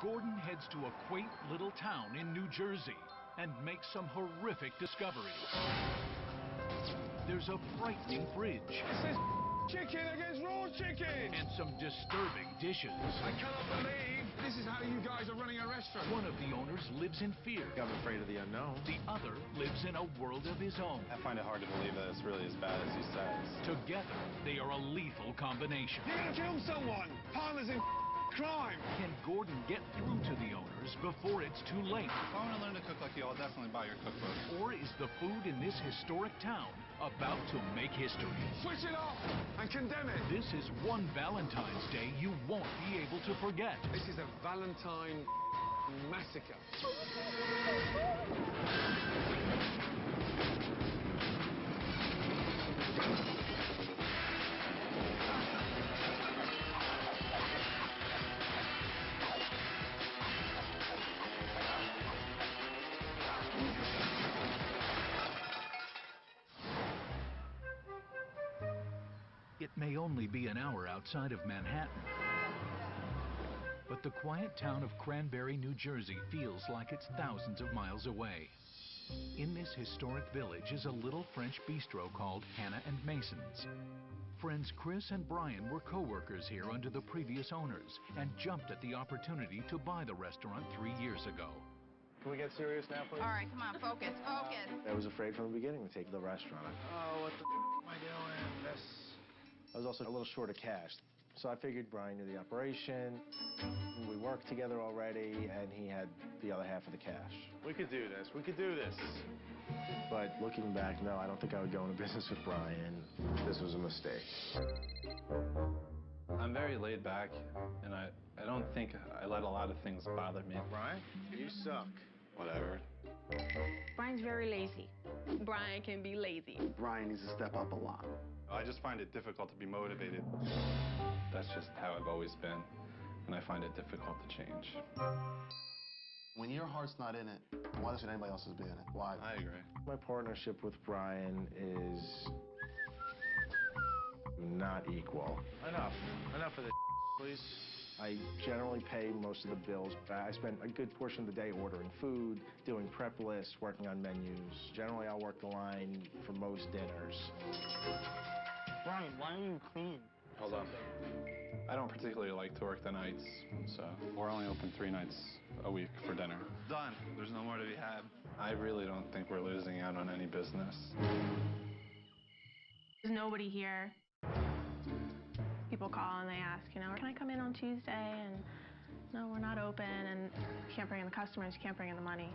Gordon heads to a quaint little town in New Jersey and makes some horrific discoveries. There's a frightening fridge. It says chicken against raw chicken! And some disturbing dishes. I cannot believe this is how you guys are running a restaurant. One of the owners lives in fear. I'm afraid of the unknown. The other lives in a world of his own. I find it hard to believe that it's really as bad as he says. Together, they are a lethal combination. You're gonna kill someone! Partners in crime! Can Gordon get through to the owners before it's too late? If I want to learn to cook like you, I'll definitely buy your cookbook. Or is the food in this historic town about to make history? Switch it off and condemn it! This is one Valentine's Day you won't be able to forget. This is a Valentine massacre. It may only be an hour outside of Manhattan, but the quiet town of Cranberry, New Jersey feels like it's thousands of miles away. In this historic village is a little French bistro called Hannah and Mason's. Friends Chris and Brian were co-workers here under the previous owners and jumped at the opportunity to buy the restaurant 3 years ago. Can we get serious now, please? All right, come on, focus, focus. I was afraid from the beginning to take the restaurant. Oh, what the am I doing? This. I was also a little short of cash, so I figured Brian knew the operation. We worked together already, and he had the other half of the cash. We could do this. We could do this. But looking back, no, I don't think I would go into business with Brian. This was a mistake. I'm very laid back, and I don't think I let a lot of things bother me. Brian, you suck. Whatever. Brian's very lazy. Brian can be lazy. Brian needs to step up a lot. I just find it difficult to be motivated. That's just how I've always been, and I find it difficult to change. When your heart's not in it, why should anybody else's be in it? Why? I agree. My partnership with Brian is not equal. Enough of this, please. I generally pay most of the bills. I spend a good portion of the day ordering food, doing prep lists, working on menus. Generally, I'll work the line for most dinners. Brian, why don't you clean? Hold on. I don't particularly like to work the nights, so we're only open 3 nights a week for dinner. Done. There's no more to be had. I really don't think we're losing out on any business. There's nobody here. People call and they ask, can I come in on Tuesday? And no, we're not open, and you can't bring in the customers, you can't bring in the money.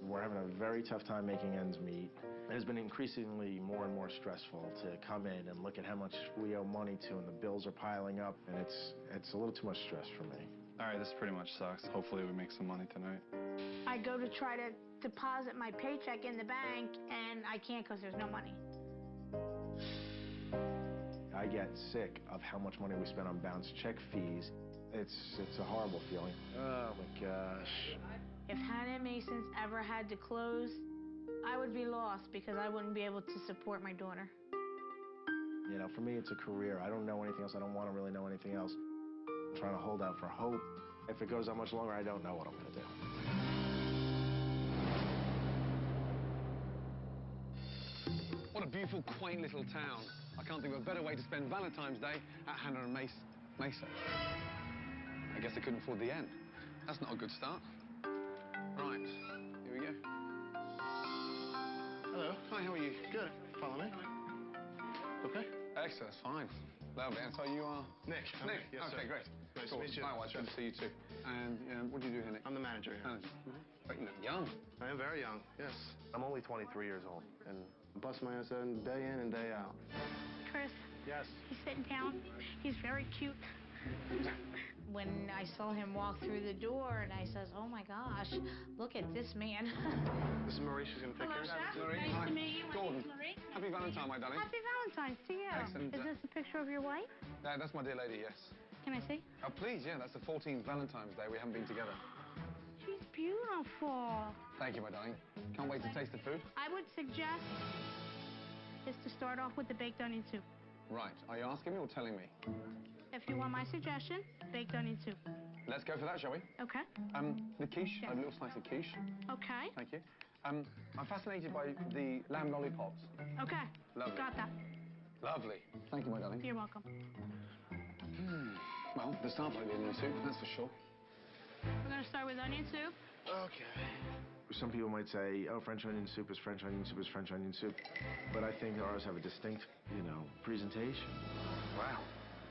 We're having a very tough time making ends meet. It has been increasingly more and more stressful to come in and look at how much we owe money to, and the bills are piling up, and it's a little too much stress for me. All right, this pretty much sucks. Hopefully we make some money tonight. I go to try to deposit my paycheck in the bank, and I can't because there's no money. I get sick of how much money we spend on bounce check fees. It's a horrible feeling. Oh my gosh. If Hannah Mason's ever had to close, I would be lost because I wouldn't be able to support my daughter. You know, for me, it's a career. I don't know anything else. I don't want to really know anything else. I'm trying to hold out for hope. If it goes on much longer, I don't know what I'm going to do. What a beautiful, quaint little town. I can't think of a better way to spend Valentine's Day at Hannah and Mason's. I guess I couldn't afford the inn. That's not a good start. Right, here we go. Hello. Hi, how are you? Good. Follow me. Okay. Excellent, that's fine. Lovely. And so you are? Nick. Nick? Yes, okay, sir. great. Nice Cool. to meet you. Hi, well, it's good to see you too. And what do you do here, Nick? I'm the manager here. Manager. But you look young. I am very young, yes. I'm only 23 years old, and I bust my ass in day in and day out. Chris. Yes. He's sitting down. He's very cute. When I saw him walk through the door, and I says, oh my gosh, look at this man. This is Marie. She's going to take care of Chef. you. Marie, Nice hi. to meet you. My Gordon. name's Marie. Happy Valentine, my darling. Happy Valentine's to you. Excellent. Is this a picture of your wife? That's my dear lady, yes. Can I see? Oh, please, yeah, that's the 14th Valentine's Day. We haven't been together. She's beautiful. Thank you, my darling. Can't wait to taste the food. I would suggest is to start off with the baked onion soup. Right. Are you asking me or telling me? If you want my suggestion, baked onion soup. Let's go for that, shall we? Okay. The quiche, Yes. a little slice of quiche. Okay. Thank you. I'm fascinated by the lamb lollipops. Okay. Lovely. Got that. Lovely. Thank you, my darling. You're welcome. Well, the start like the onion soup, that's for sure. We're going to start with onion soup. Okay. Some people might say, oh, French onion soup is French onion soup is French onion soup. But I think ours have a distinct, presentation. Wow.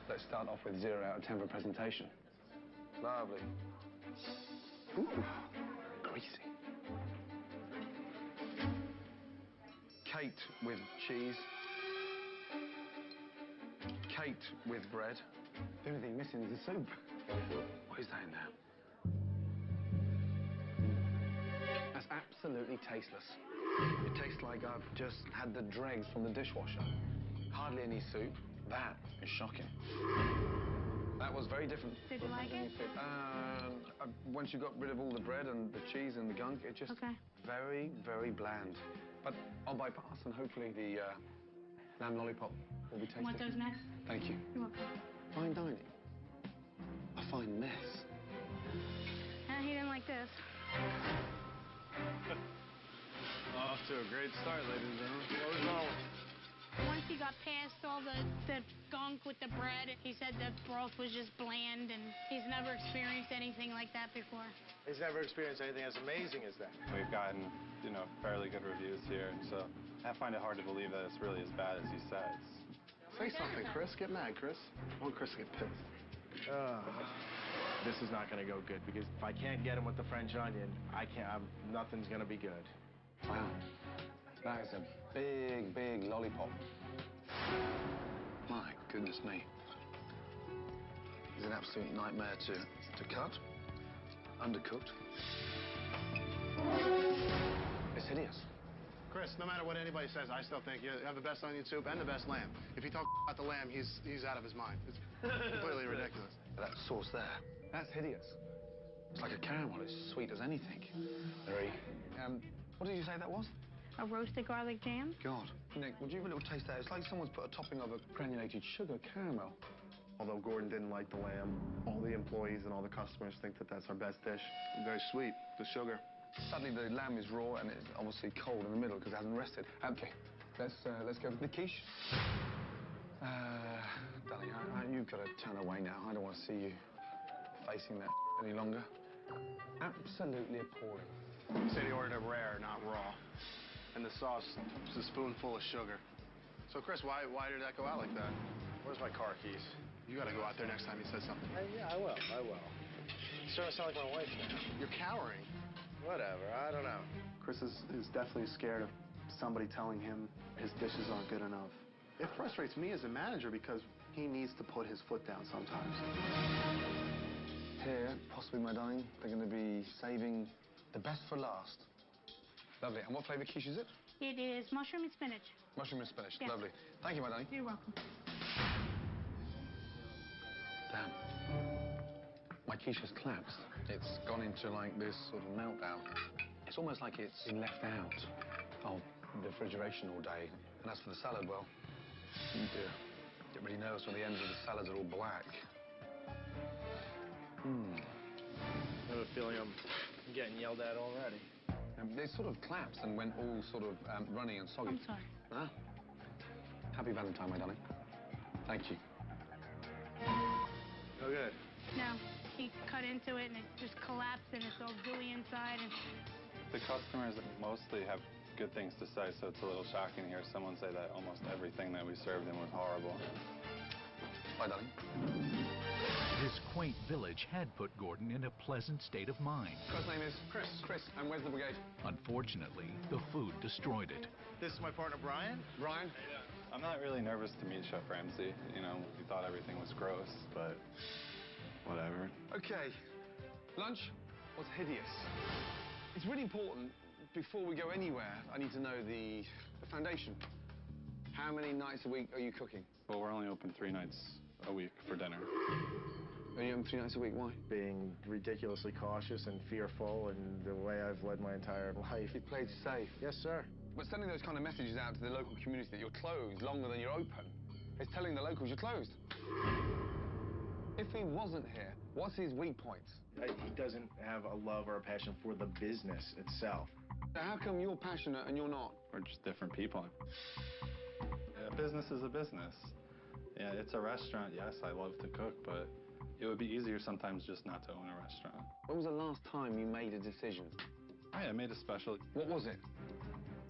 Let's start off with 0 out of 10 for presentation. Lovely. Ooh, greasy. Caked with cheese. Caked with bread. The only thing missing is the soup. What is that in there? That's absolutely tasteless. It tastes like I've just had the dregs from the dishwasher. Hardly any soup. That is shocking. That was very different. Did you like it? Once you got rid of all the bread and the cheese and the gunk, it just very, very bland. But I'll bypass, and hopefully the lamb lollipop will be tasty. Want those next? Thank you. You're welcome. Fine dining. A fine mess. He didn't like this. Off to a great start, ladies and gentlemen. What was wrong? Once he got past all the gunk with the bread, he said the broth was just bland, and he's never experienced anything like that before. He's never experienced anything as amazing as that. We've gotten, fairly good reviews here, so I find it hard to believe that it's really as bad as he says. Say something, Chris. Get mad, Chris. I want Chris to get pissed. This is not going to go good, because if I can't get him with the French onion, nothing's going to be good. Wow. That is a big, big lollipop. My goodness me. It's an absolute nightmare to cut. Undercooked. It's hideous. Chris, no matter what anybody says, I still think you have the best onion soup and the best lamb. If you talk about the lamb, he's out of his mind. It's completely ridiculous. That sauce there, that's hideous. It's like a caramel, it's sweet as anything. Very, what did you say that was? A roasted garlic jam? God. Nick, would you have a little taste there? It's like someone's put a topping of a granulated sugar caramel. Although Gordon didn't like the lamb, all the employees and all the customers think that that's our best dish. Very sweet, the sugar. Sadly, the lamb is raw and it's obviously cold in the middle because it hasn't rested. Okay, let's go with the quiche. Darling, you've got to turn away now. I don't want to see you facing that any longer. Absolutely appalling. He said he ordered a rare, not raw. And the sauce is a spoonful of sugar. So, Chris, why did that go out like that? Where's my car keys? You got to go out there next time he says something. Yeah, I will. You're starting to sound like my wife now. You're cowering. Whatever, I don't know. Chris is definitely scared of somebody telling him his dishes aren't good enough. It frustrates me as a manager because he needs to put his foot down sometimes. Here, possibly, my darling, they're going to be saving the best for last. Lovely. And what flavour quiche is it? It is mushroom and spinach. Mushroom and spinach. Yes. Lovely. Thank you, my darling. You're welcome. Damn. My quiche has collapsed. It's gone into, like, this sort of meltdown. It's almost like it's been left out of the refrigeration all day. And as for the salad, well, oh dear. Get really nervous when the ends of the salads are all black. I have a feeling I'm getting yelled at already. They sort of collapsed and went all sort of runny and soggy. I'm sorry. Ah. Happy Valentine, my darling. Thank you. Oh, good. No, he cut into it and it just collapsed and it's all gooey inside. And The customers mostly have good things to say, so it's a little shocking to hear someone say that almost everything that we served them was horrible. Bye, darling. This quaint village had put Gordon in a pleasant state of mind. First name is Chris. Chris, and where's the brigade? Unfortunately, the food destroyed it. This is my partner, Brian. Ryan? I'm not really nervous to meet Chef Ramsay. We thought everything was gross, but whatever. Okay. Lunch was hideous. It's really important, before we go anywhere, I need to know the foundation. How many nights a week are you cooking? Well, we're only open 3 nights a week for dinner. Are you open 3 nights a week? Why? Being ridiculously cautious and fearful, and the way I've led my entire life. You played safe. Yes, sir. But sending those kind of messages out to the local community that you're closed longer than you're open, it's telling the locals you're closed. If he wasn't here, what's his weak points? He doesn't have a love or a passion for the business itself. So how come you're passionate and you're not? We're just different people. A business is a business. Yeah, it's a restaurant. Yes, I love to cook, but it would be easier sometimes just not to own a restaurant. When was the last time you made a decision? I made a special. What was it?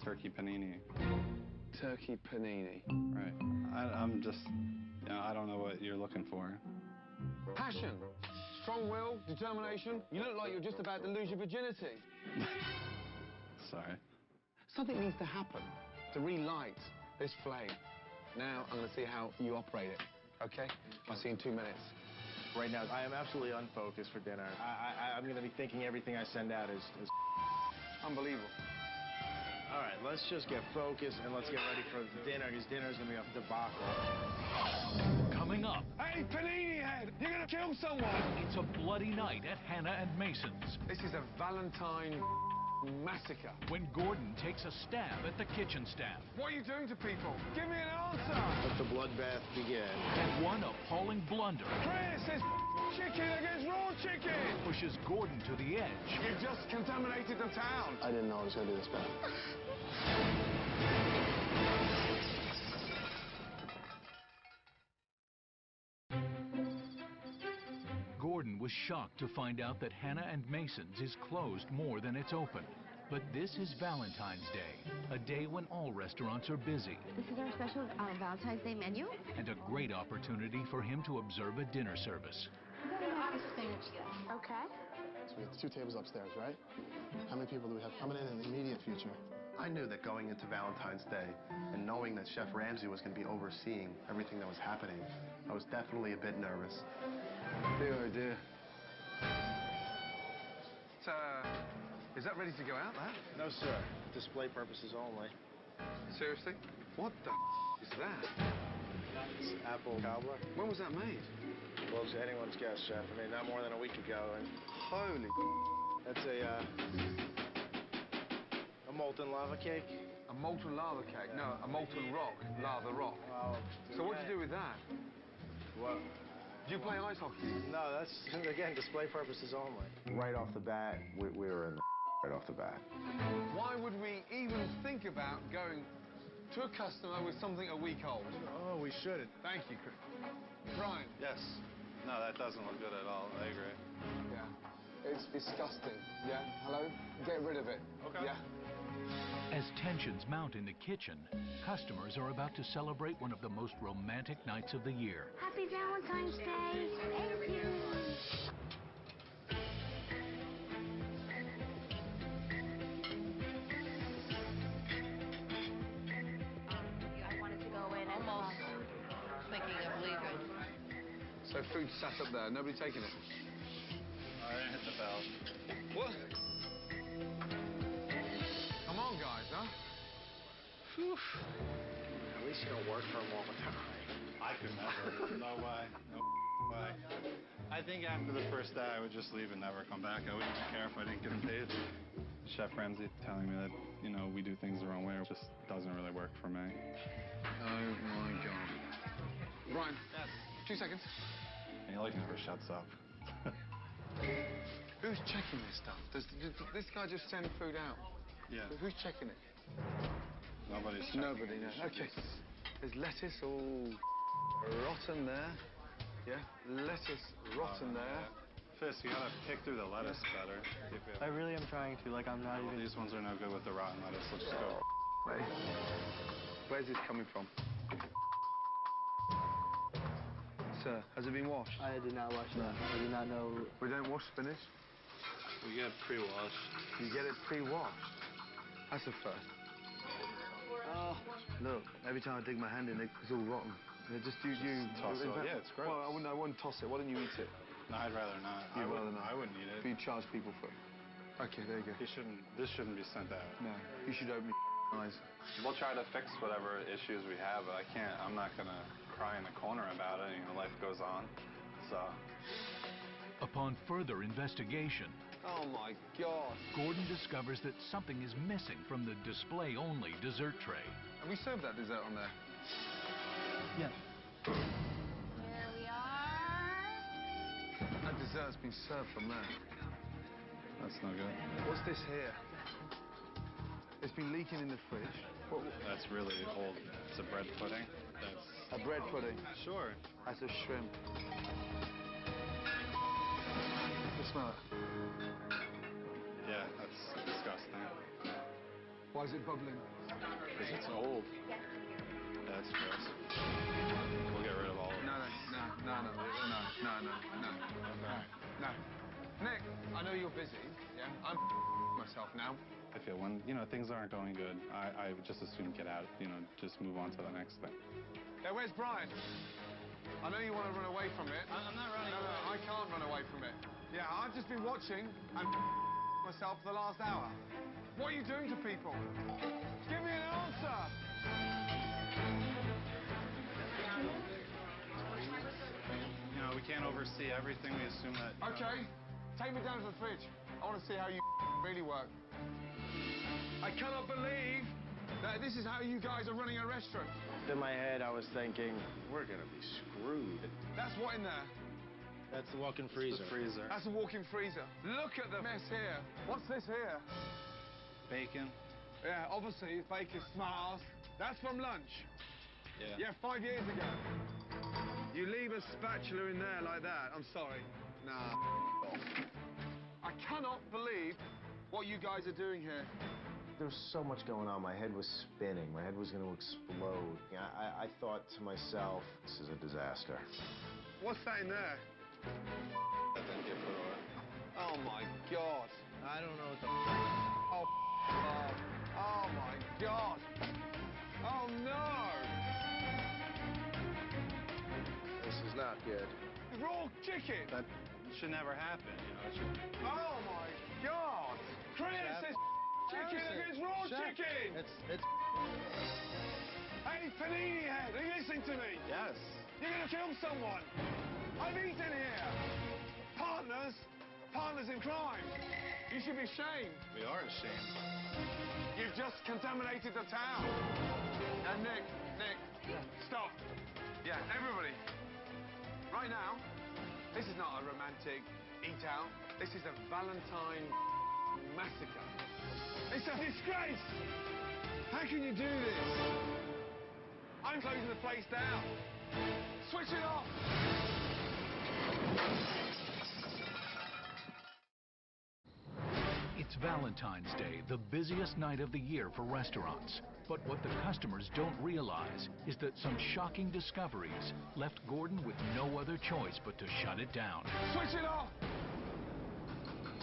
Turkey panini. Turkey panini. Right. I'm just, I don't know what you're looking for. Passion, strong will, determination. You look like you're just about to lose your virginity. Sorry. Something needs to happen to relight this flame. Now I'm going to see how you operate it, okay? I'll see you in 2 minutes. Right now, I am absolutely unfocused for dinner. I'm going to be thinking everything I send out is... Unbelievable. All right, let's just get focused and let's get ready for dinner, because dinner's going to be a debacle. Coming up. Hey, panini head! You're going to kill someone! It's a bloody night at Hannah and Mason's. This is a Valentine massacre. When Gordon takes a stab at the kitchen staff. What are you doing to people? Give me an answer! Let the bloodbath begin. And one appalling blunder. Chris, it's chicken against raw chicken! Pushes Gordon to the edge. You just contaminated the town! I didn't know it was going to be this bad. Gordon was shocked to find out that Hannah and Mason's is closed more than it's open. But this is Valentine's Day, a day when all restaurants are busy. This is our special Valentine's Day menu. And a great opportunity for him to observe a dinner service. Okay. So we have 2 tables upstairs, right? How many people do we have coming in the immediate future? I knew that going into Valentine's Day and knowing that Chef Ramsay was going to be overseeing everything that was happening, I was definitely a bit nervous. Dear, oh dear. Is that ready to go out, that? No, sir. Display purposes only. Seriously? What the is that? It's apple cobbler. When was that made? Well, it's anyone's guess, Chef. I mean, not more than a week ago. And Holy... that's a molten lava cake. A molten lava cake? No, a molten rock. Lava rock. Well, So what do you do with that? Well, Do you play ice hockey? no, that's, again, display purposes only. Right off the bat, we were in the right off the bat. Why would we even think about going to a customer with something a week old? Oh, we shouldn't. Thank you, Chris. Brian. Yes. No, that doesn't look good at all. I agree. Yeah. It's disgusting. Yeah. Hello? Get rid of it. Okay. Yeah. As tensions mount in the kitchen, customers are about to celebrate one of the most romantic nights of the year. Happy Valentine's Day. Thank you. I wanted to go in and Almost thinking of leaving. So food sat up there. Nobody taking it? I didn't hit the bell. What? Come on, guys, huh? Whew. At least you don't work for him all the time. I could never. No way. No way. I think after the first day, I would just leave and never come back. I wouldn't care if I didn't get paid. Chef Ramsay telling me that, we do things the wrong way just doesn't really work for me. Oh, my God. Brian. Yes. 2 seconds. And he like never shuts up. Who's checking this stuff? Does this guy just send food out? Yeah. Who's checking it? Nobody's checking. Nobody, no. Okay. There's lettuce all rotten there. Yeah. Lettuce rotten there. Fisk, you gotta pick through the lettuce better. I really am trying to. I'm not Well, these ones are no good with the rotten lettuce. Let's just go. Wait. Where's this coming from? Sir, has it been washed? I did not wash that. I did not know. We don't wash spinach? We get pre-washed. You get it pre-washed? That's a first. Look, every time I dig my hand in it, it's all rotten. Just you toss it. Yeah, it's gross. Well, I wouldn't toss it. Why don't you eat it? No, I'd rather not. You'd rather not? I wouldn't eat it. You charge people for it. Okay, there you go. This shouldn't be sent out. No, you should open your eyes. We'll try to fix whatever issues we have, but I'm not gonna cry in the corner about it. Life goes on. So. Upon further investigation, Oh my God. Gordon discovers that something is missing from the display-only dessert tray. Have we served that dessert on there? Yes. Here we are. dessert's been served from there. That's no good. What's this here? It's been leaking in the fridge. That's really old. It's a bread pudding. That's... A bread pudding? Sure. That's a shrimp. You smell it? Yeah, that's disgusting. Why is it bubbling? Because it's old. That's gross. We'll get rid of all of it. No. Nick, I know you're busy, yeah? I'm myself now. I feel when, you know, things aren't going good, I would just as soon get out, you know, just move on to the next thing. Yeah, where's Brian? I know you want to run away from it. I'm not running away. No, I can't run away from it. Yeah, I've just been watching and myself for the last hour. What are you doing to people? Give me an answer! You know, we can't oversee everything. We assume that... Okay, take me down to the fridge. I want to see how you really work. I cannot believe that this is how you guys are running a restaurant. In my head, I was thinking, we're going to be screwed. That's what in there? That's the walk-in freezer. The freezer. That's a walk-in freezer. Look at the mess here. What's this here? Bacon. Yeah, obviously, it's bacon, smart ass. That's from lunch. Yeah. Yeah, 5 years ago. You leave a spatula in there like that. I'm sorry. Nah. I cannot believe what you guys are doing here. There was so much going on. My head was spinning. My head was going to explode. I thought to myself, this is a disaster. What's that in there? Oh, my God. I don't know what the... Oh, God. Oh, my God. Oh, no. This is not good. Raw chicken. That should never happen, you know. It should... Oh, my God. Chris, it's chicken against raw chicken. It's... Hey, panini head, are you listening to me? Yes. You're going to kill someone. I've eaten here. Partners in crime. You should be ashamed. We are ashamed. You've just contaminated the town. And Nick, stop. Yeah, everybody. Right now, this is not a romantic eat-out. This is a Valentine massacre. It's a disgrace. How can you do this? I'm closing the place down. Switch it off. It's Valentine's Day, the busiest night of the year for restaurants. But what the customers don't realize is that some shocking discoveries left Gordon with no other choice but to shut it down. Switch it off!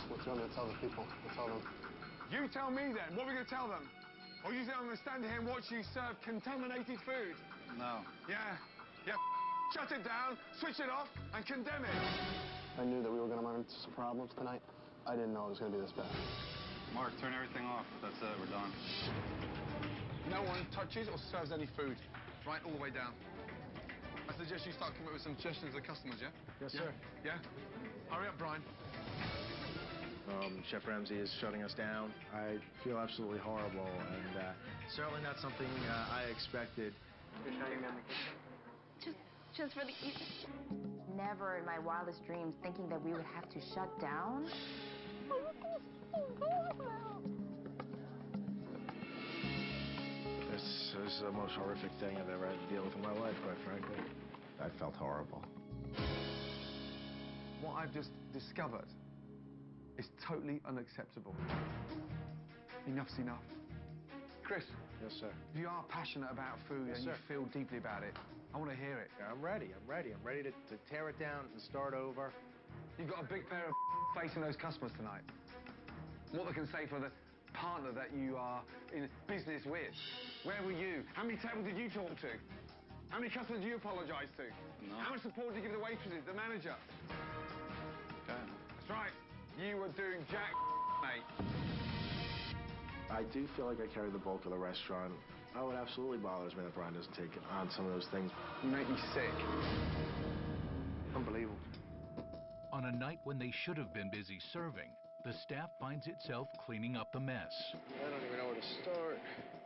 What do you want me to tell the people? Tell them. You tell me then. What are we going to tell them? Or you think I'm going to stand here and watch you serve contaminated food? No. Yeah. Shut it down, switch it off, and condemn it. I knew that we were going to run into some problems tonight. I didn't know it was going to be this bad. Mark, turn everything off. That's it. We're done. No one touches or serves any food. Right, all the way down. I suggest you start coming up with some suggestions to the customers, yeah? Yes, sir. Yeah? Hurry up, Brian. Chef Ramsay is shutting us down. I feel absolutely horrible, and certainly not something I expected. Just for the evening. Never in my wildest dreams thinking that we would have to shut down. This is the most horrific thing I've ever had to deal with in my life, quite frankly. I felt horrible. What I've just discovered is totally unacceptable. Enough's enough. Chris. Yes, sir. If you are passionate about food and you feel deeply about it, I want to hear it. Yeah, I'm ready to tear it down and start over. You've got a big pair of facing those customers tonight. What they can say for the partner that you are in business with. Where were you? How many tables did you talk to? How many customers did you apologize to? No. How much support did you give the waitresses, the manager? Okay. That's right. You were doing jack, mate. I do feel like I carry the bulk of the restaurant. Oh, it absolutely bothers me that Brian doesn't take on some of those things. You make me sick. Unbelievable. On a night when they should have been busy serving, the staff finds itself cleaning up the mess. I don't even know where to start.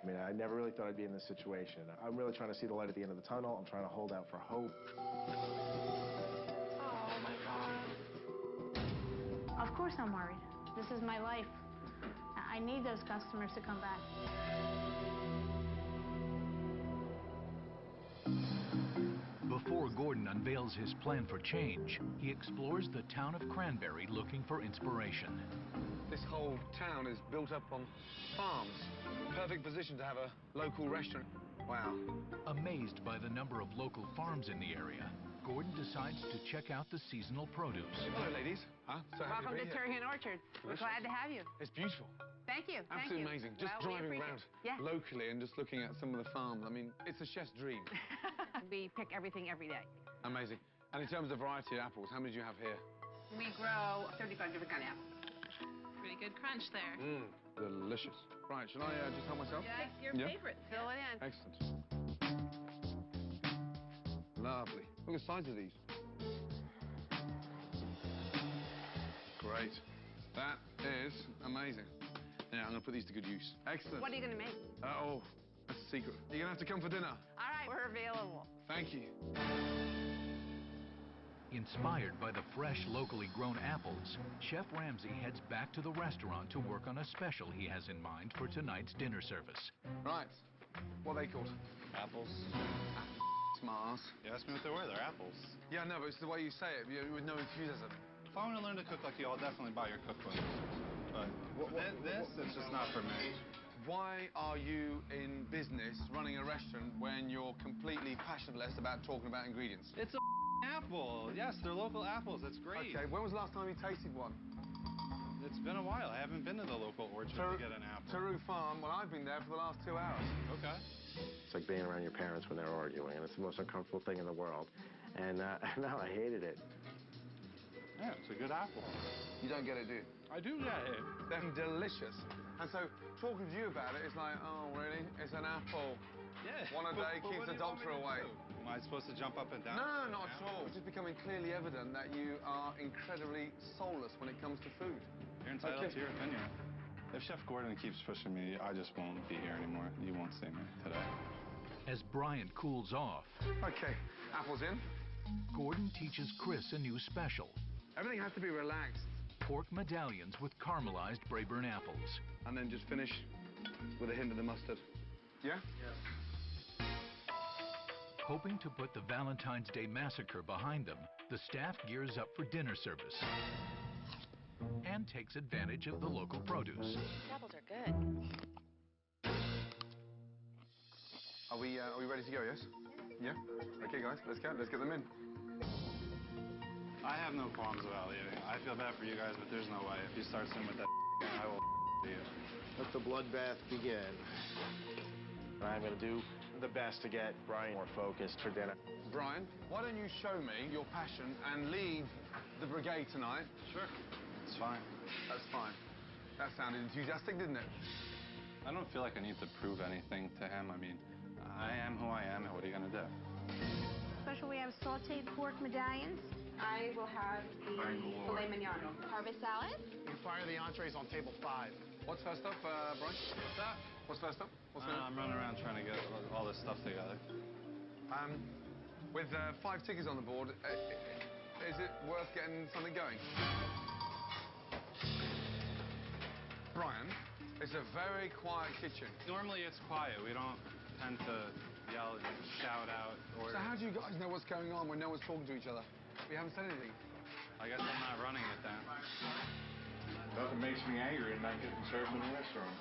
I mean, I never really thought I'd be in this situation. I'm really trying to see the light at the end of the tunnel. I'm trying to hold out for hope. Oh, my God. course I'm worried. This is my life. I need those customers to come back. Before Gordon unveils his plan for change, he explores the town of Cranberry looking for inspiration. This whole town is built up on farms. Perfect position to have a local restaurant. Wow. Amazed by the number of local farms in the area, Gordon decides to check out the seasonal produce. Hello, ladies. Huh? So happy Welcome to to be here. Turkey Orchard. We're glad to have you. It's beautiful. Thank you. Absolutely amazing. Just Well, we driving appreciate around it. Yeah. locally and just looking at some of the farms. I mean, it's a chef's dream. We pick everything every day. Amazing. And in terms of variety of apples, how many do you have here? We grow 35 different kind of apples. Pretty good crunch there. Delicious. Right, shall I just help myself? Yes, your favorite. Fill it in. Excellent. Lovely. Look at the size of these. Great. That is amazing. Yeah, I'm going to put these to good use. Excellent. What are you going to make? Oh, that's a secret. You're going to have to come for dinner. All right, we're available. Thank you. Inspired by the fresh, locally grown apples, Chef Ramsay heads back to the restaurant to work on a special he has in mind for tonight's dinner service. Right. What are they called? Apples. Smart ass. You asked me what they were. They're apples. Yeah, no, but it's the way you say it, with no enthusiasm. If I want to learn to cook like you, I'll definitely buy your cookbooks. But this is just not for me. Why are you in business running a restaurant when you're completely passionless about talking about ingredients? It's a apple. Yes, they're local apples. That's great. Okay, when was the last time you tasted one? It's been a while. I haven't been to the local orchard to get an apple. Taru Farm, well, I've been there for the last 2 hours. Okay. It's like being around your parents when they're arguing, and it's the most uncomfortable thing in the world. And no, I hated it. Yeah, it's a good apple. You don't get it, do you? I do get it. They're delicious. And so, talking to you about it, it's like, oh, really? It's an apple. Yeah. One a day keeps the doctor away. Am I supposed to jump up and down? No, not at all. It's just becoming clearly evident that you are incredibly soulless when it comes to food. You're entitled to your opinion. If Chef Gordon keeps pushing me, I just won't be here anymore. You won't see me today. As Brian cools off, Okay, apples in. Gordon teaches Chris a new special. Everything has to be relaxed. Pork medallions with caramelized Braeburn apples. And then just finish with a hint of the mustard. Yeah? Yes. Hoping to put the Valentine's Day massacre behind them, the staff gears up for dinner service and takes advantage of the local produce. These apples are good. Are we ready to go, yes? Yeah? Okay, guys, let's go. Let's get them in. I have no qualms about leaving. I feel bad for you guys, but there's no way. If you start swimming with that, I will you. Let the bloodbath begin. I'm going to do the best to get Brian more focused for dinner. Brian, why don't you show me your passion and lead the brigade tonight? Sure. It's fine. That's fine. That sounded enthusiastic, didn't it? I don't feel like I need to prove anything to him. I mean, I am who I am, and what are you going to do? Special, we have sauteed pork medallions. I will have the filet mignon. Harvest salad? You fire the entrees on table 5. What's first up, Brian? What's that? What's first up? What's going on? I'm running around trying to get all this stuff together. With 5 tickets on the board, is it worth getting something going? Brian, it's a very quiet kitchen. Normally it's quiet. We don't tend to yell and shout out. So how do you guys know what's going on when no one's talking to each other? We haven't said anything. I guess I'm not running it then. Nothing makes me angry than not getting served in a restaurant.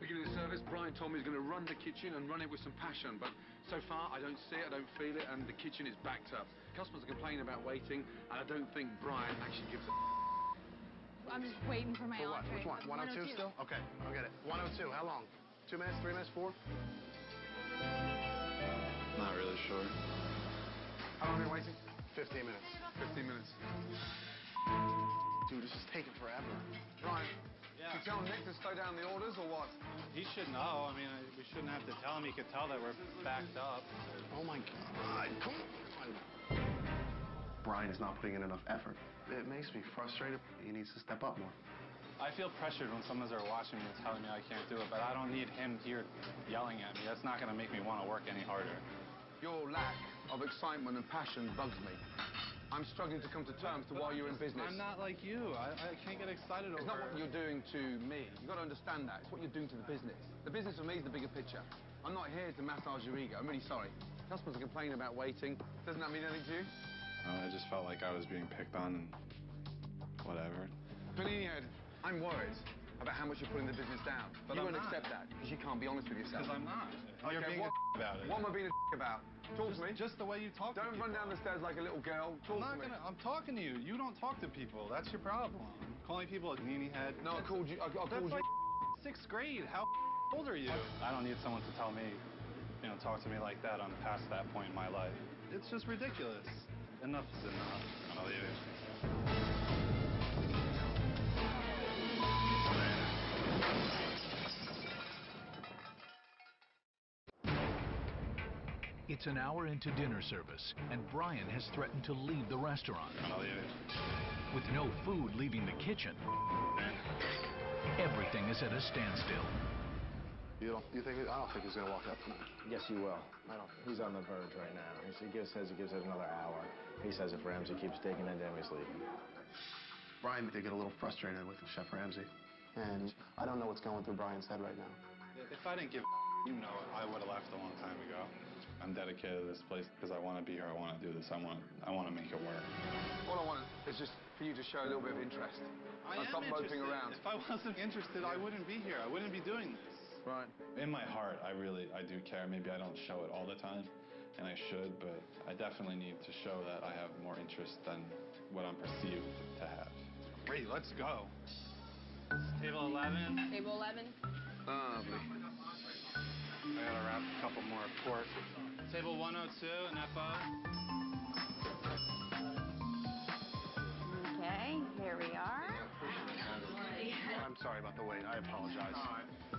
Beginning of the service, Brian told me he's going to run the kitchen and run it with some passion, but so far I don't see it, I don't feel it, and the kitchen is backed up. Customers are complaining about waiting, and I don't think Brian actually gives a I'm just waiting for my For what? entree. Which one? 102 still? Okay, I'll get it. 102, how long? 2 minutes, 3 minutes, 4? Not really sure. How long are you waiting? 15 minutes. 15 minutes. Dude, this is taking forever. Brian, Yeah. you tell Nick to slow down the orders or what? He should know. I mean, we shouldn't have to tell him. He could tell that we're backed up. Oh my God, come on. Brian is not putting in enough effort. It makes me frustrated. He needs to step up more. I feel pressured when someone's there watching me and telling me I can't do it, but I don't need him here yelling at me. That's not going to make me want to work any harder. Your lack of excitement and passion bugs me. I'm struggling to come to terms to why you're in business. I'm not like you. I can't get excited over... It's not what you're doing to me. You've got to understand that. It's what you're doing to the business. The business for me is the bigger picture. I'm not here to massage your ego. I'm really sorry. Customers are complaining about waiting. Doesn't that mean anything to you? I just felt like I was being picked on and whatever. Panini Head, I'm worried about how much you're putting the business down. But you won't accept that because you can't be honest with yourself. Because I'm not. Okay, You're being about it. What am I being about? Talk to me. Just the way you talk to people. Don't run down the stairs like a little girl. Talk to me. I'm talking to you. You don't talk to people. That's your problem. Calling people a Panini Head. No, I called you. I called That's you. like 6th grade. How old are you? I don't need someone to tell me, talk to me like that. I'm past that point in my life. It's just ridiculous. Enough is enough. I'll leave it. It's an hour into dinner service, and Brian has threatened to leave the restaurant. I'll leave it. With no food leaving the kitchen, everything is at a standstill. You think? I don't think he's going to walk out tonight. Yes, he will. I don't think He's on the verge right now. He says he gives it another hour. He says if Ramsay keeps digging into him, he's leaving. Brian did get a little frustrated with Chef Ramsay. And I don't know what's going through Brian's head right now. If I didn't give I would have left a long time ago. I'm dedicated to this place because I want to be here. I want to do this. I want to make it work. All I want is just for you to show a little bit of interest. I am stop moping interested. around. If I wasn't interested, I wouldn't be here. I wouldn't be doing this. Right. In my heart, I do care. Maybe I don't show it all the time, and I should, but I definitely need to show that I have more interest than what I'm perceived to have. Great, let's go. Table 11. Table 11. Lovely. I gotta wrap a couple more pork. Table 102, an FO. Okay, here we are. I'm sorry about the wait. I apologize.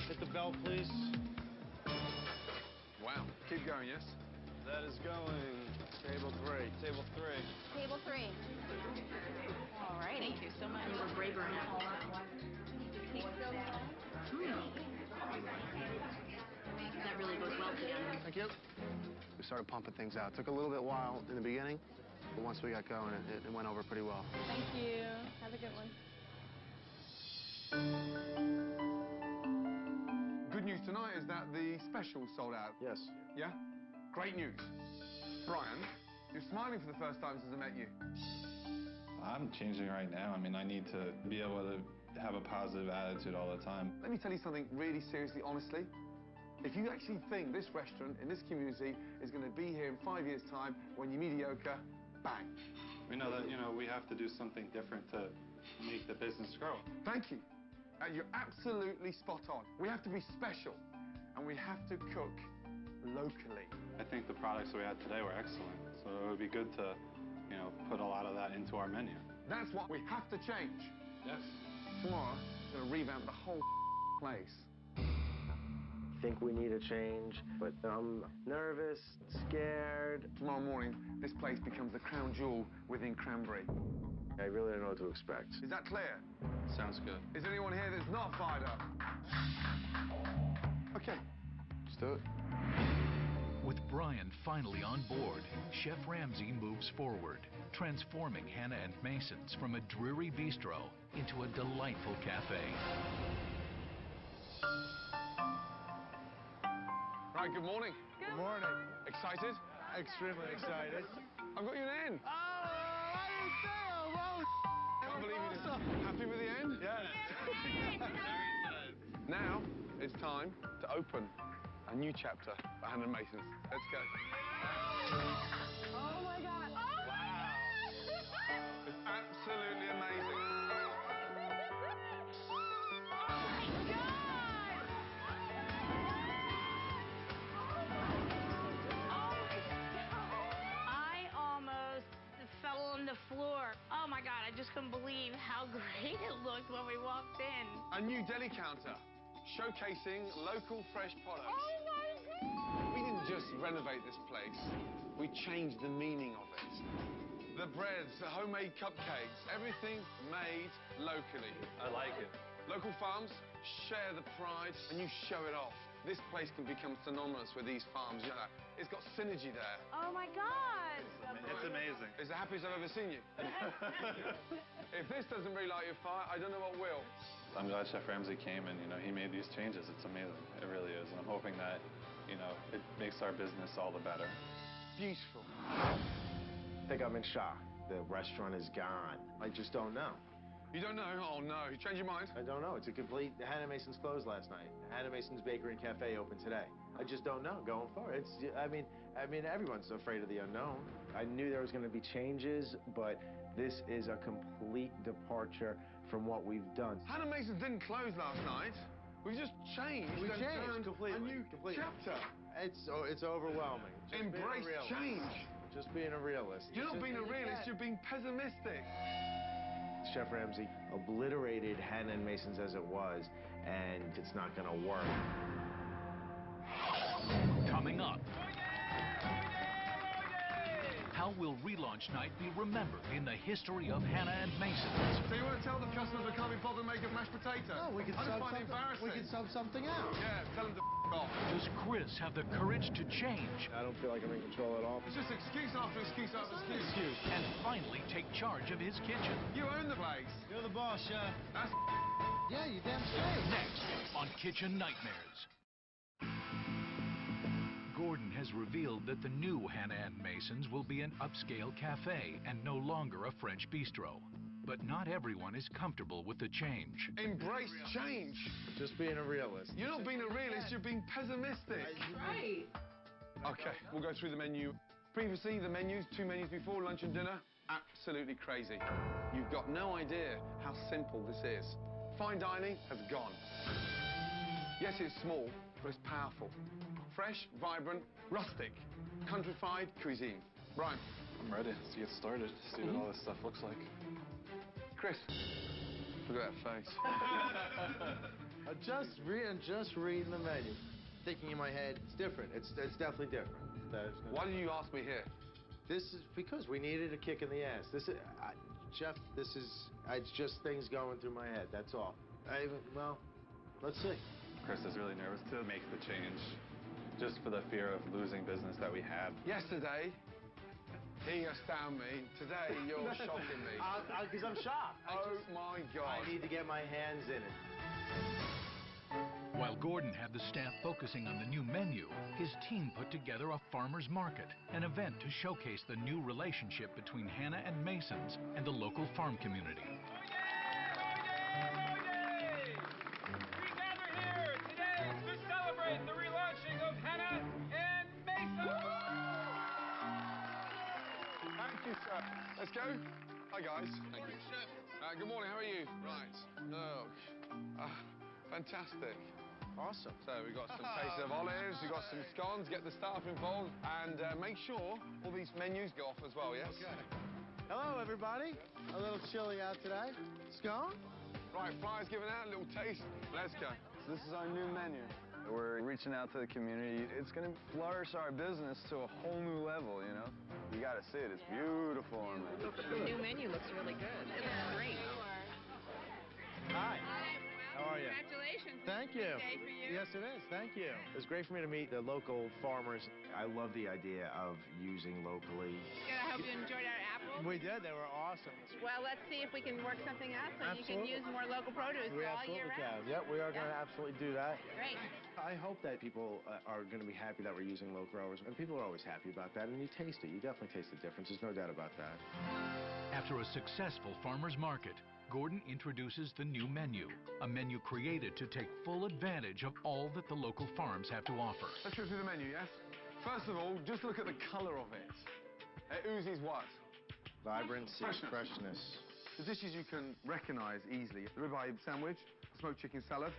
Hit the bell, please. Wow. Keep going, yes? That is going. Table 3. Table 3. Table 3. All right. Thank you so much. You were braver now. That really goes well together. Thank you. We started pumping things out. Took a little bit while in the beginning, but once we got going, it went over pretty well. Thank you. Have a good one. Good news tonight is that the special sold out. Yes. Yeah? Great news. Brian, you're smiling for the first time since I met you. I'm changing right now. I mean, I need to be able to have a positive attitude all the time. Let me tell you something really seriously, honestly. If you actually think this restaurant in this community is going to be here in 5 years' time when you're mediocre, bang. We know that, we have to do something different to make the business grow. Thank you. You're absolutely spot on. We have to be special, and we have to cook locally. I think the products we had today were excellent, so it would be good to, put a lot of that into our menu. That's what we have to change. Yes. Tomorrow, we're going to revamp the whole place. I think we need a change, but I'm nervous, scared. Tomorrow morning, this place becomes the crown jewel within Cranberry. I really don't know what to expect. Is that clear? Sounds good. Is there anyone here that's not fired up? Okay, Let's do it. With Brian finally on board, Chef Ramsay moves forward, transforming Hannah and Mason's from a dreary bistro into a delightful cafe. Right, good morning. Good morning. Excited? Extremely excited. I've got you an end. Oh, I didn't say Can't believe you did. Happy with the end? Yes. Now, it's time to open a new chapter for Hannah Mason's. Let's go. Oh my God. Oh Wow. It's absolutely amazing. I almost fell on the floor. Oh my God, I just couldn't believe how great it looked when we walked in. A new deli counter, showcasing local fresh products. my God. We didn't just renovate this place, we changed the meaning of it. The breads, the homemade cupcakes, everything made locally. I like it. Local farms share the pride and you show it off. This place can become synonymous with these farms, you know. It's got synergy there. Oh my God! It's amazing. It's the happiest I've ever seen you. If this doesn't relight your fire, I don't know what will. I'm glad Chef Ramsay came and, you know, he made these changes. It's amazing. It really is. And I'm hoping that, you know, it makes our business all the better. Beautiful. I think I'm in shock. The restaurant is gone. I just don't know. You don't know? Oh, no. You changed your mind? I don't know. It's a complete... Hannah Mason's closed last night. Hannah Mason's Bakery and Cafe opened today. I just don't know going forward. It's... I mean, everyone's afraid of the unknown. I knew there was going to be changes, but this is a complete departure from what we've done. Hannah Mason's didn't close last night. We've just changed. We changed completely. A new chapter. It's overwhelming. Just Embrace change. Just being a realist. You're not being a realist, you're being pessimistic. Chef Ramsay obliterated Hannah and Mason's as it was, and it's not going to work. Coming up, how will relaunch night be remembered in the history of Hannah and Mason's? So you want to tell the customers we can't be bothered to make a mashed potato? No, we can I just find it embarrassing. We can sub something out. Yeah, tell them to off. Does Chris have the courage to change? I don't feel like I'm in control at all. It's just excuse after excuse after excuse. And finally take charge of his kitchen. You own the place. You're the boss, Chef. That's Yeah, you damn straight. Next on Kitchen Nightmares. Gordon has revealed that the new Hannah and Mason's will be an upscale cafe and no longer a French bistro. But not everyone is comfortable with the change. embrace change. Just being a realist. You're not being a realist, you're being pessimistic. Right. Okay, we'll go through the menu. Previously, the menus, 2 menus before, lunch and dinner, absolutely crazy. You've got no idea how simple this is. Fine dining has gone. Yes, it's small, but it's powerful. Fresh, vibrant, rustic, countrified cuisine. Brian. I'm ready. Let's get started. See what all this stuff looks like. Chris. Look at that face. I'm just reading the menu. Thinking in my head, it's different. It's definitely different. Why did you ask me here? This is because we needed a kick in the ass. Chef, it's just things going through my head, that's all. Well, let's see. Chris is really nervous to make the change, just for the fear of losing business that we had. Yesterday, he astounded me. Today, you're shocking me. Because I'm shocked. Oh my God. I need to get my hands in it. While Gordon had the staff focusing on the new menu, his team put together a farmer's market, an event to showcase the new relationship between Hannah and Mason's and the local farm community. We gather here today to celebrate the relaunching of Hannah and Mason. Thank you, sir. Let's go. Hi, guys. Thank you. Good morning. How are you? Right. Oh, fantastic. Awesome. So we've got some taste of olives, we've got some scones, get the staff involved, and make sure all these menus go off as well, yes? Okay. Hello, everybody. A little chilly out today. Scone? Right, flyers given out, a little taste. Let's go. So this is our new menu. We're reaching out to the community. It's going to flourish our business to a whole new level, you know? You got to see it. It's beautiful on there. The new menu looks really good. It looks great. Hi. How are you? Congratulations. Thank you. Day for you. Yes, it is. Thank you. It was great for me to meet the local farmers. I love the idea of using locally. Good. I hope you enjoyed our apples. We did. They were awesome. Well, let's see if we can work something out so you can use more local produce We all year absolutely round. can. Yep, we are going to absolutely do that. Great. I hope that people are going to be happy that we're using local growers, and people are always happy about that, and you taste it. You definitely taste the difference. There's no doubt about that. After a successful farmer's market, Gordon introduces the new menu, a menu created to take full advantage of all that the local farms have to offer. Let's go through the menu, yes? First of all, just look at the colour of it. It oozes what? Vibrancy, freshness. The dishes you can recognise easily. The ribeye sandwich, smoked chicken salad,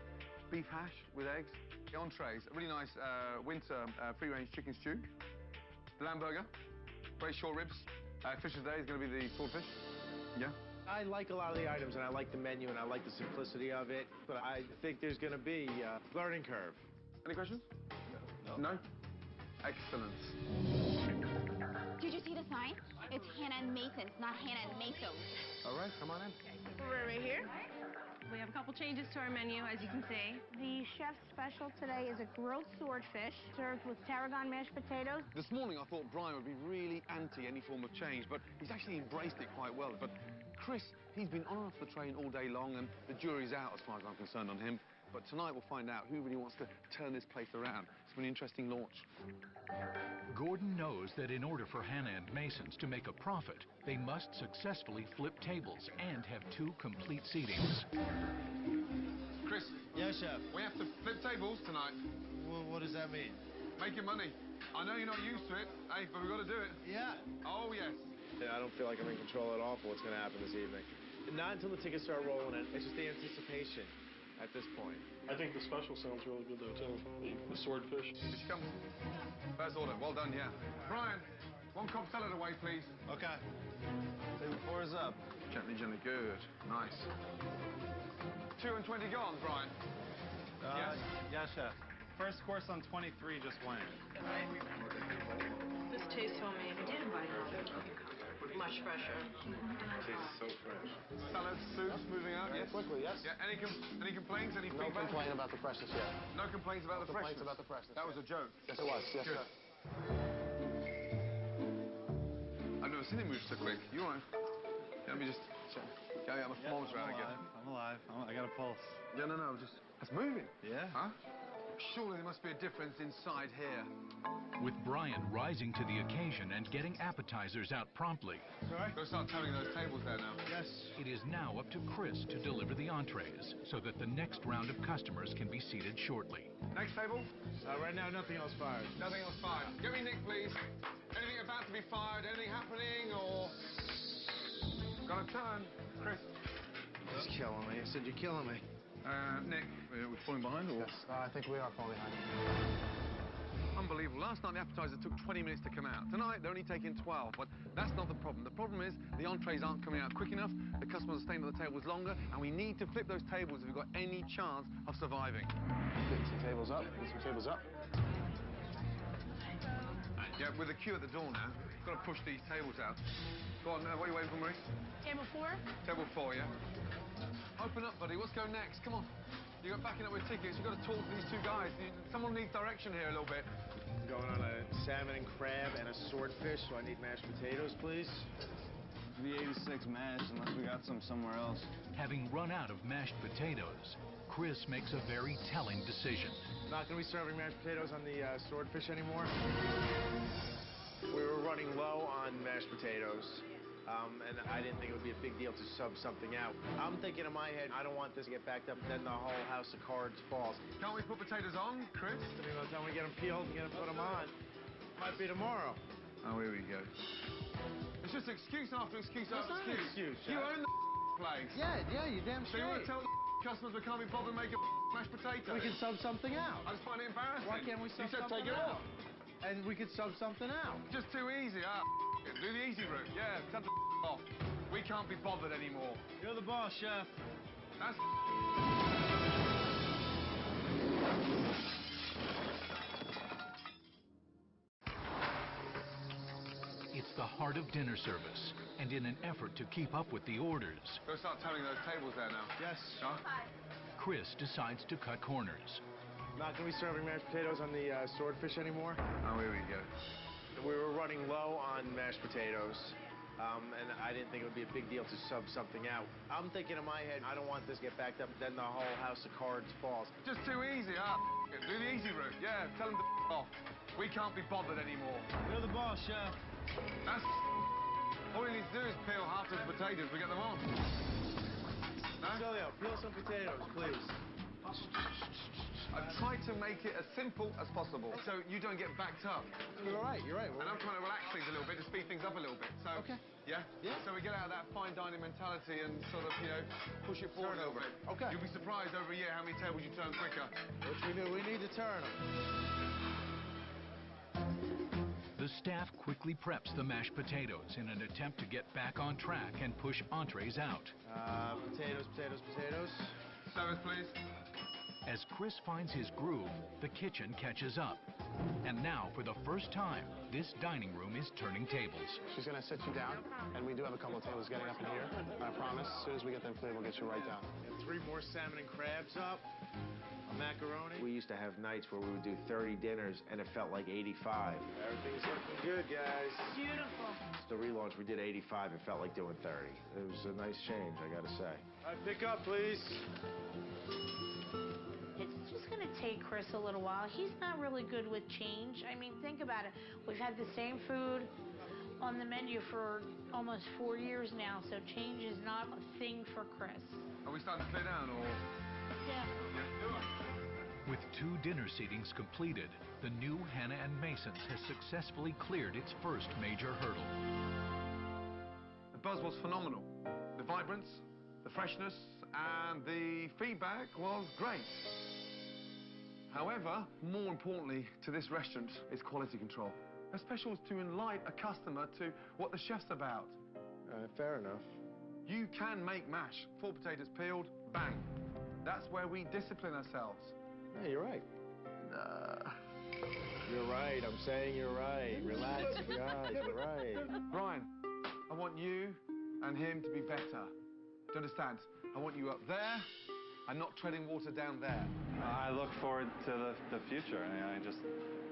beef hash with eggs, the entrees, a really nice winter free-range chicken stew, the lamb burger, very short ribs. Fish of the day is going to be the swordfish. Yeah. I like a lot of the items, and I like the menu, and I like the simplicity of it, but I think there's going to be a learning curve. Any questions? No? Excellent. Did you see the sign? It's Hannah and Mason's, not Hannah and Mason's. All right, come on in. We're right here. We have a couple changes to our menu, as you can see. The chef's special today is a grilled swordfish served with tarragon mashed potatoes. This morning I thought Brian would be really anti any form of change, but he's actually embraced it quite well. But Chris, he's been on and off the train all day long, and the jury's out as far as I'm concerned on him. But tonight we'll find out who really wants to turn this place around. It's been an interesting launch. Gordon knows that in order for Hannah and Mason's to make a profit, they must successfully flip tables and have 2 complete seatings. Chris. Yes, chef. We have to flip tables tonight. Well, what does that mean? Making money. I know you're not used to it, hey, but we've got to do it. Yeah. Oh, yes. Yeah, I don't feel like I'm in control at all for what's going to happen this evening. Not until the tickets start rolling in. It's just the anticipation at this point. I think the special sounds really good, though, too. The swordfish. Here she comes. First order. Well done, yeah. Brian, 1 Cobb salad away, please. Okay. Table 4 is up. Gently, gently. Good. Nice. 2 and 20 gone, Brian. Yes? Yes, chef. First course on 23 just went. This tastes homemade. I did invite her. Much fresher. Tastes so fresh. Salads, soups, moving out, yes? Quickly, yes. Yeah, any complaints, any No feedback? complaint about the freshness yet. No complaints about the freshness? About the freshness. That was a joke. Yes, it was. Yes, Good. sir. I've never seen him move so quick. You all right? Yeah, let me just get out the thermometer out again. I'm alive. I got a pulse. Yeah, no, just... It's moving. Yeah? Huh? Surely there must be a difference inside here. With Brian rising to the occasion and getting appetizers out promptly, Sorry? Go start turning those tables there now. Yes. it is now up to Chris to deliver the entrees so that the next round of customers can be seated shortly. Next table? Right now, nothing else fired. Nothing else fired. Get me Nick, please. Anything about to be fired? Anything happening, or... Got a turn. Chris. He's killing me. I said, you're killing me. Nick, we're falling behind, or...? Yes, I think we are falling behind. Unbelievable. Last night the appetizer took 20 minutes to come out. Tonight they're only taking 12, but that's not the problem. The problem is the entrees aren't coming out quick enough, the customers are staying at the tables longer, and we need to flip those tables if we've got any chance of surviving. Get some tables up. Get some tables up. Yeah, with the queue at the door now, got to push these tables out. Go on, what are you waiting for, Maurice? Table 4? Table 4, yeah? Open up, buddy. What's going next? Come on. You got backing up with tickets. You've got to talk to these 2 guys. Someone needs direction here a little bit. Going on a salmon and crab and a swordfish, so I need mashed potatoes, please. The 86 mash, unless we got some somewhere else. Having run out of mashed potatoes, Chris makes a very telling decision. Not going to be serving mashed potatoes on the swordfish anymore. We were running low on mashed potatoes. And I didn't think it would be a big deal to sub something out. I'm thinking in my head, I don't want this to get backed up, then the whole house of cards falls. Can't we put potatoes on, Chris? I mean, by the time we get them peeled and put them on, might be tomorrow. Oh, here we go. It's just excuse after excuse after excuse. You own the place. Yeah, you damn So you want straight. to tell the customers we can't be bothered making mashed potatoes? We can sub something out. I just find it embarrassing. Why can't we sub You said something take it out? off. And we could sub something out. Just too easy, do the easy route. Yeah, tell the off. We can't be bothered anymore. You're the boss, chef. That's... It's the heart of dinner service, and in an effort to keep up with the orders, Go start turning those tables there now. Yes. Huh? Chris decides to cut corners. Not going to be serving mashed potatoes on the swordfish anymore. Oh, here we go. We were running low on mashed potatoes. And I didn't think it would be a big deal to sub something out. I'm thinking in my head, I don't want this to get backed up, then the whole house of cards falls. Just too easy, do the easy route. Yeah, tell them to off. We can't be bothered anymore. You're the boss, chef. That's... All you need to do is peel half those potatoes, we get them on. No? Celio, peel some potatoes, please. I've tried to make it as simple as possible, so you don't get backed up. You're right. And I'm trying to relax things a little bit, to speed things up a little bit. So, okay. Yeah? Yeah. So we get out of that fine dining mentality and sort of, push it forward a little bit. Okay. You'll be surprised over a year how many tables you turn quicker. Which we knew. We need to turn them. The staff quickly preps the mashed potatoes in an attempt to get back on track and push entrees out. Potatoes. Service, please. As Chris finds his groove, the kitchen catches up. And now, for the first time, this dining room is turning tables. She's going to sit you down, and we do have a couple of tables getting up in here. I promise, as soon as we get them cleared, we'll get you right down. And 3 more salmon and crabs up. A macaroni. We used to have nights where we would do 30 dinners, and it felt like 85. Everything's looking good, guys. Beautiful. The relaunch, we did 85. It felt like doing 30. It was a nice change, I got to say. All right, pick up, please. It's just going to take Chris a little while. He's not really good with change. I mean, think about it. We've had the same food on the menu for almost 4 years now, so change is not a thing for Chris. Are we starting to clear down, or? Yeah. With 2 dinner seatings completed, the new Hannah and Mason's has successfully cleared its first major hurdle. The buzz was phenomenal. The vibrance, the freshness, and the feedback was great. However, more importantly to this restaurant is quality control. A special is to enlighten a customer to what the chef's about. Fair enough. You can make mash, 4 potatoes peeled, bang. That's where we discipline ourselves. Yeah, you're right. You're right. I'm saying you're right. Relax, guys. You're right. Brian, I want you and him to be better. Do you understand? I want you up there and not treading water down there. I look forward to the future.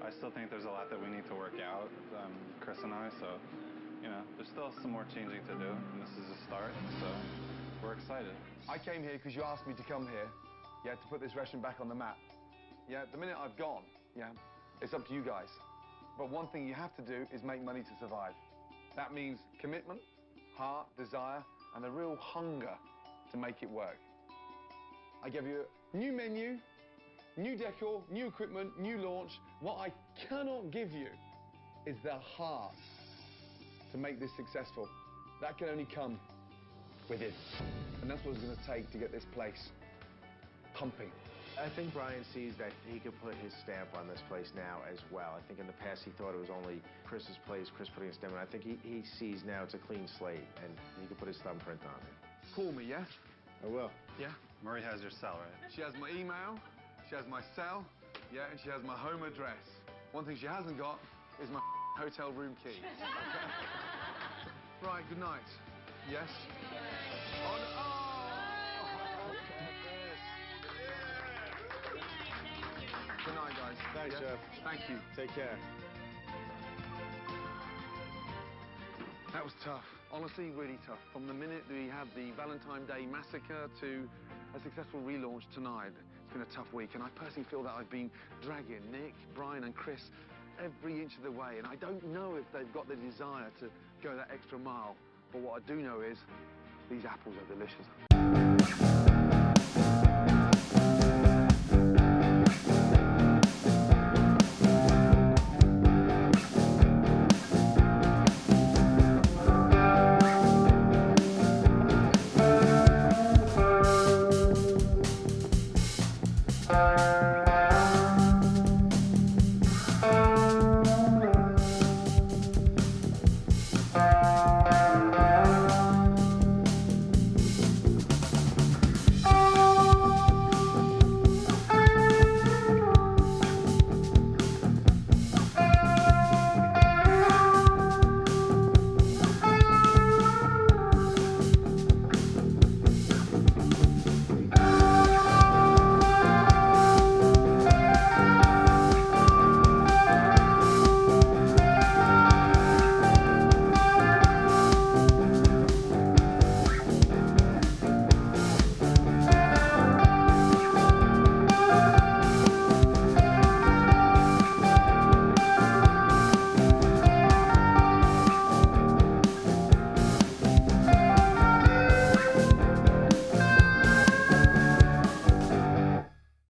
I still think there's a lot that we need to work out, Chris and I, so, you know, there's still some more changing to do, and this is a start, so we're excited. I came here because you asked me to come here, yeah, to put this restaurant back on the map. Yeah, the minute I've gone, yeah, it's up to you guys. But one thing you have to do is make money to survive. That means commitment, heart, desire, and a real hunger to make it work. I give you a new menu, new decor, new equipment, new launch. What I cannot give you is the heart to make this successful. That can only come within. And that's what it's going to take to get this place pumping. I think Brian sees that he could put his stamp on this place now as well. I think in the past he thought it was only Chris's place, Chris putting his stamp on it. I think he sees now it's a clean slate and he could put his thumbprint on it. Call me, yes? I will. Yeah? Murray has your cell, right? She has my email, she has my cell, yeah, and she has my home address. One thing she hasn't got is my hotel room key. Right, good night. Yes? Oh, no. Oh! Good night, guys. Thanks, yeah? Jeff. Thank you. Take care. That was tough. Honestly, really tough. From the minute we had the Valentine's Day massacre to a successful relaunch tonight, it's been a tough week. And I personally feel that I've been dragging Nick, Brian, and Chris every inch of the way. And I don't know if they've got the desire to go that extra mile. But what I do know is these apples are delicious.